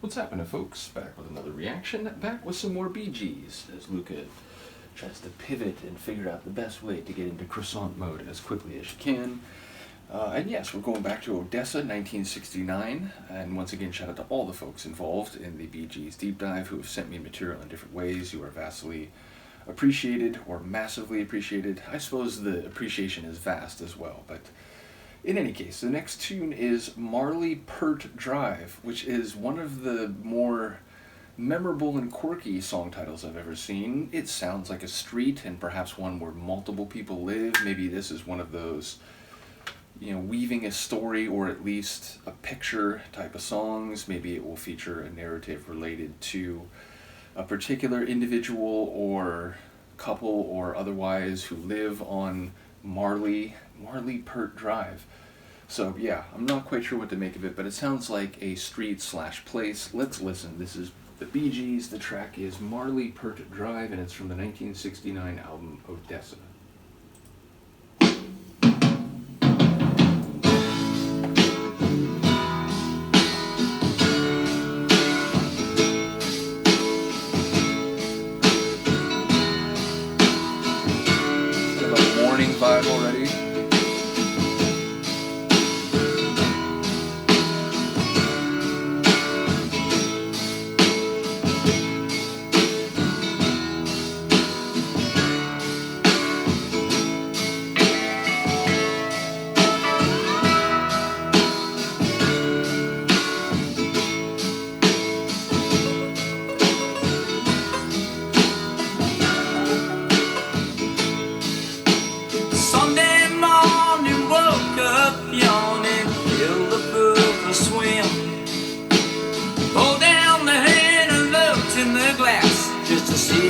What's happening, folks? Back with another reaction, back with some more Bee Gees, as Luca tries to pivot and figure out the best way to get into croissant mode as quickly as you can. And yes, we're going back to Odessa, 1969, and once again, shout out to all the folks involved in the Bee Gees deep dive who have sent me material in different ways. You are vastly appreciated, or massively appreciated. I suppose the appreciation is vast as well, but in any case, the next tune is Marley Purt Drive, which is one of the more memorable and quirky song titles I've ever seen. It sounds like a street, and perhaps one where multiple people live. Maybe this is one of those, weaving a story or at least a picture type of songs. Maybe it will feature a narrative related to a particular individual or couple or otherwise who live on Marley Purt Drive. So yeah, I'm not quite sure what to make of it, but it sounds like a street/place. Let's listen. This is the Bee Gees. The track is Marley Purt Drive, and it's from the 1969 album Odessa. Morning vibe already.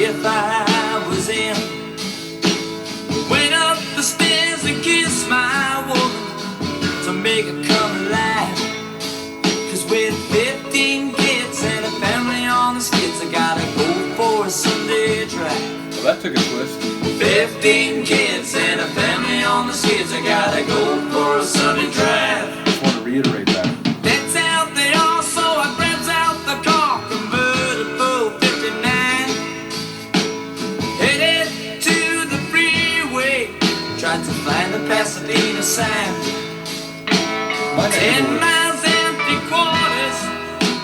If I was in, went up the stairs and kissed my woman to make her come alive. Cause with 15 kids and a family on the skids, I gotta go for a Sunday drive. Well, that took a twist. 15 kids and a family on the skids, I gotta go for a Sunday drive. I just want to reiterate that. That's out they are, so I grabs out the car, convertible 59. Tried to find the Pasadena sign. 10 miles empty quarters,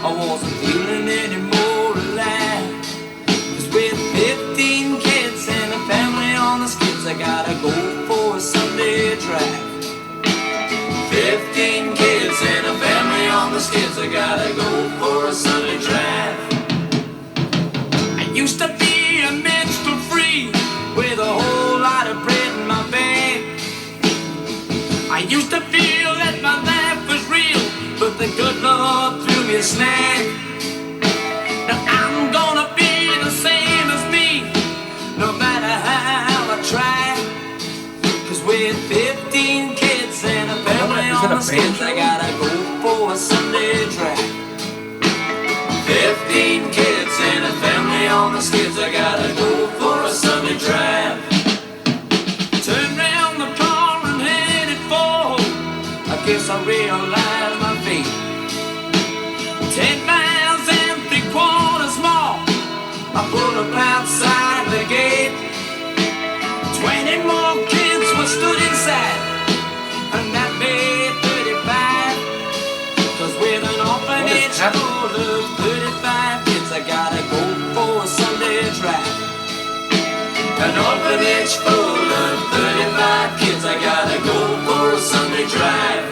I wasn't feeling any more alive. Cause with 15 kids and a family on the skids, I gotta go for a Sunday drive. 15 kids and a family on the skids, I gotta go for a Sunday drive. I used to be a minstrel free with a whole lot of bread in my bag. I used to feel that my life was real, but the good Lord threw me a snag. Now I'm gonna be the same as me, no matter how I try. Cause with 15 kids and a family on the skids, I gotta go for a Sunday drive. 15 kids and a family on the skids, I gotta go for a Sunday drive. Turn round the car and headed for home. I guess I realized my fate. 10 miles and 3/4 more, I pulled up outside the gate. 20 more kids were stood inside, and that made 35. Cause with an orphanage full of 35 kids, I gotta go for a Sunday drive. An orphanage full of 35 kids, I gotta go for a Sunday drive.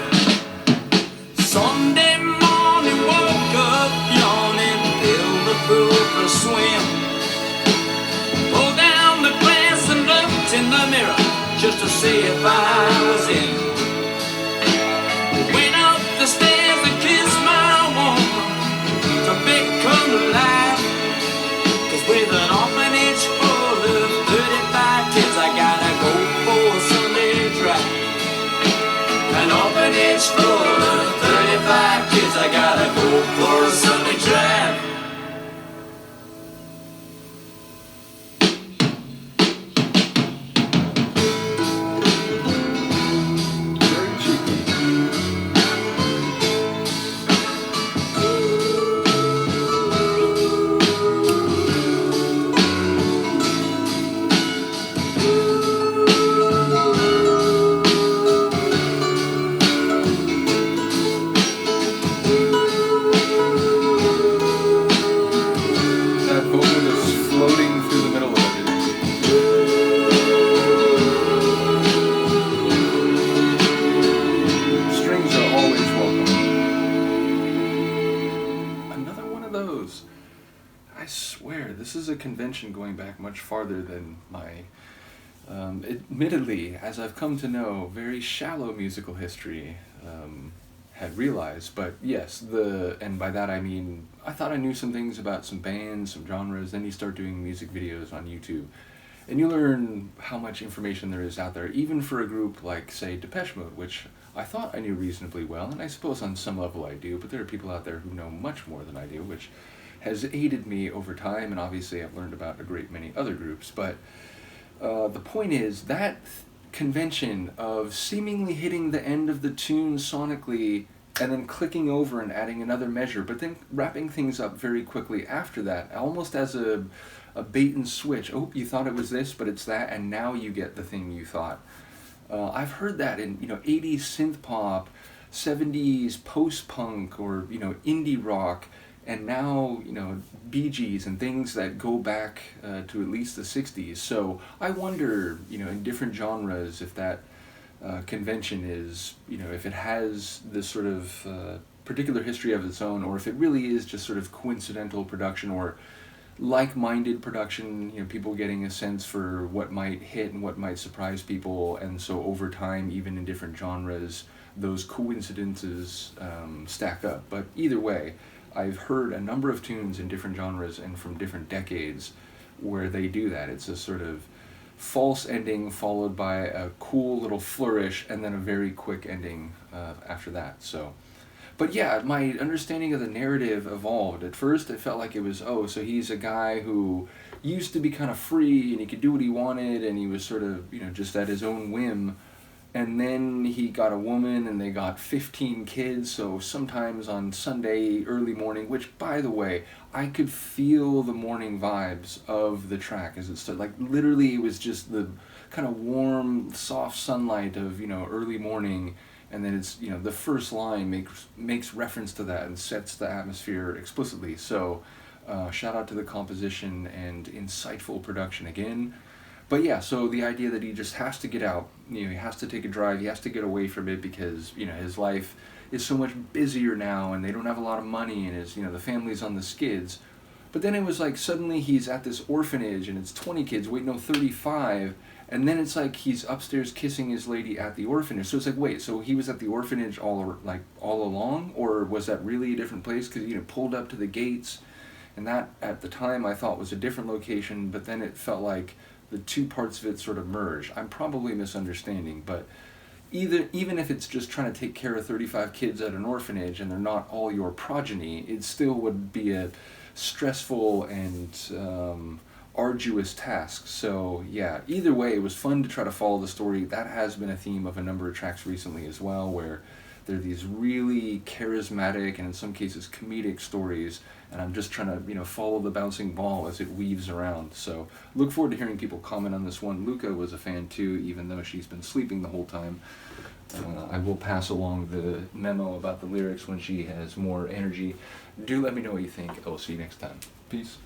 Sunday morning, woke up yawning, filled the pool for a swim. Pulled down the glass and looked in the mirror just to see if I was in. Went up the stairs and kissed my woman to make her come alive. Cause with an orphanage full of 35 kids, I gotta go for a Sunday drive. An orphanage I swear, this is a convention going back much farther than my, admittedly, as I've come to know, very shallow musical history had realized. But yes, and by that I mean, I thought I knew some things about some bands, some genres, then you start doing music videos on YouTube, and you learn how much information there is out there, even for a group like, say, Depeche Mode, which I thought I knew reasonably well, and I suppose on some level I do, but there are people out there who know much more than I do, which has aided me over time, and obviously I've learned about a great many other groups. But the point is, that convention of seemingly hitting the end of the tune sonically and then clicking over and adding another measure, but then wrapping things up very quickly after that, almost as a bait and switch. Oh, you thought it was this, but it's that, and now you get the thing you thought. I've heard that in 80s synth pop, 70s post-punk, or indie rock, and now Bee Gees and things that go back to at least the 60s. So I wonder, in different genres, if that convention is, if it has this sort of particular history of its own, or if it really is just sort of coincidental production or like-minded production, people getting a sense for what might hit and what might surprise people, and so over time, even in different genres, those coincidences stack up. But either way, I've heard a number of tunes in different genres and from different decades where they do that. It's a sort of false ending followed by a cool little flourish and then a very quick ending after that. So, but yeah, my understanding of the narrative evolved. At first it felt like it was, so he's a guy who used to be kind of free and he could do what he wanted and he was sort of, just at his own whim. And then he got a woman and they got 15 kids, so sometimes on Sunday early morning, which, by the way, I could feel the morning vibes of the track as it started. Like, literally, it was just the kind of warm, soft sunlight of, early morning, and then it's, the first line makes reference to that and sets the atmosphere explicitly. So, shout out to the composition and insightful production again. But yeah, so the idea that he just has to get out, he has to take a drive, he has to get away from it because, his life is so much busier now and they don't have a lot of money and his, the family's on the skids. But then it was like suddenly he's at this orphanage and it's 20 kids, 35, and then it's like he's upstairs kissing his lady at the orphanage. So it's like, wait, so he was at the orphanage all along, or was that really a different place? Because, pulled up to the gates, and that at the time I thought was a different location, but then it felt like the two parts of it sort of merge. I'm probably misunderstanding, but even if it's just trying to take care of 35 kids at an orphanage and they're not all your progeny, it still would be a stressful and arduous task. So yeah, either way, it was fun to try to follow the story. That has been a theme of a number of tracks recently as well, where there are these really charismatic and in some cases comedic stories, and I'm just trying to follow the bouncing ball as it weaves around. So look forward to hearing people comment on this one. Luca was a fan too, even though she's been sleeping the whole time. I will pass along the memo about the lyrics when she has more energy. Do let me know what you think. I will see you next time. Peace.